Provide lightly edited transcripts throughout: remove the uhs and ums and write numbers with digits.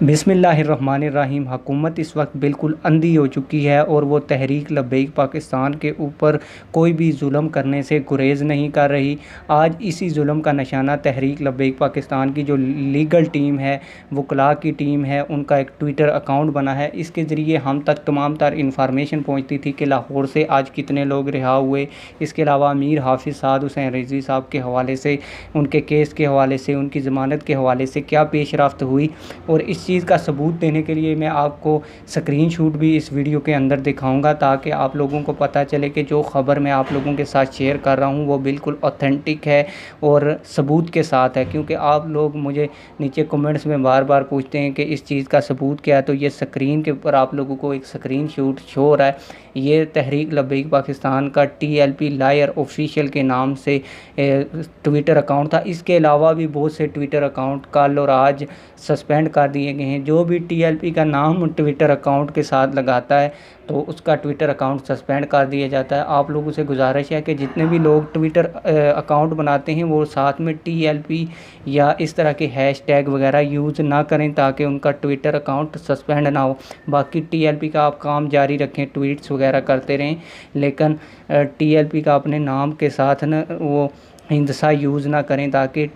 बिस्मिल्लाहिर्रहमानिर्रहीम। हुकूमत इस वक्त बिल्कुल अंधी हो चुकी है और वो तहरीक लब्बैक पाकिस्तान के ऊपर कोई भी जुल्म करने से गुरेज़ नहीं कर रही। आज इसी जुल्म का निशाना तहरीक लब्बैक पाकिस्तान की जो लीगल टीम है, वकला की टीम है, उनका एक ट्विटर अकाउंट बना है। इसके ज़रिए हम तक तमाम तर इंफॉर्मेशन पहुँचती थी कि लाहौर से आज कितने लोग रिहा हुए। इसके अलावा अमीर हाफिज़ साद हुसैन रिजवी साहब के हवाले से, उनके केस के हवाले से, उनकी ज़मानत के हवाले से क्या पेश रफ्त हुई, और इस चीज़ का सबूत देने के लिए मैं आपको स्क्रीनशॉट भी इस वीडियो के अंदर दिखाऊंगा, ताकि आप लोगों को पता चले कि जो ख़बर मैं आप लोगों के साथ शेयर कर रहा हूँ वो बिल्कुल ऑथेंटिक है और सबूत के साथ है। क्योंकि आप लोग मुझे नीचे कमेंट्स में बार बार पूछते हैं कि इस चीज़ का सबूत क्या है, तो ये स्क्रीन के ऊपर आप लोगों को एक स्क्रीनशॉट शो हो रहा है। ये तहरीक लब्बैक पाकिस्तान का TLP लायर ऑफिशियल के नाम से ट्विटर अकाउंट था। इसके अलावा भी बहुत से ट्विटर अकाउंट कल और आज सस्पेंड कर दिए गए हैं। जो भी TLP का नाम ट्विटर अकाउंट के साथ लगाता है तो उसका ट्विटर अकाउंट सस्पेंड कर दिया जाता है। आप लोगों से गुजारिश है कि जितने भी लोग ट्विटर अकाउंट बनाते हैं वो साथ में TLP या इस तरह के हैशटैग वगैरह यूज़ ना करें, ताकि उनका ट्विटर अकाउंट सस्पेंड ना हो। बाकी TLP का आप काम जारी रखें, ट्वीट्स वगैरह करते रहें, लेकिन TLP का अपने नाम के साथ न वो हिंदसा यूज़ ना करें, ताकि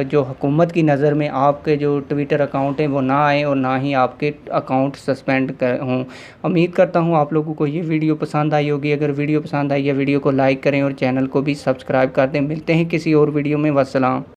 जो हुकूमत की नज़र में आपके जो ट्विटर अकाउंट हैं वो ना आए और ना ही आपके अकाउंट सस्पेंड कर हों। उम्मीद करता हूँ आप लोगों को ये वीडियो पसंद आई होगी। अगर वीडियो पसंद आई है वीडियो को लाइक करें और चैनल को भी सब्सक्राइब कर दें। मिलते हैं किसी और वीडियो में। वस्सलाम।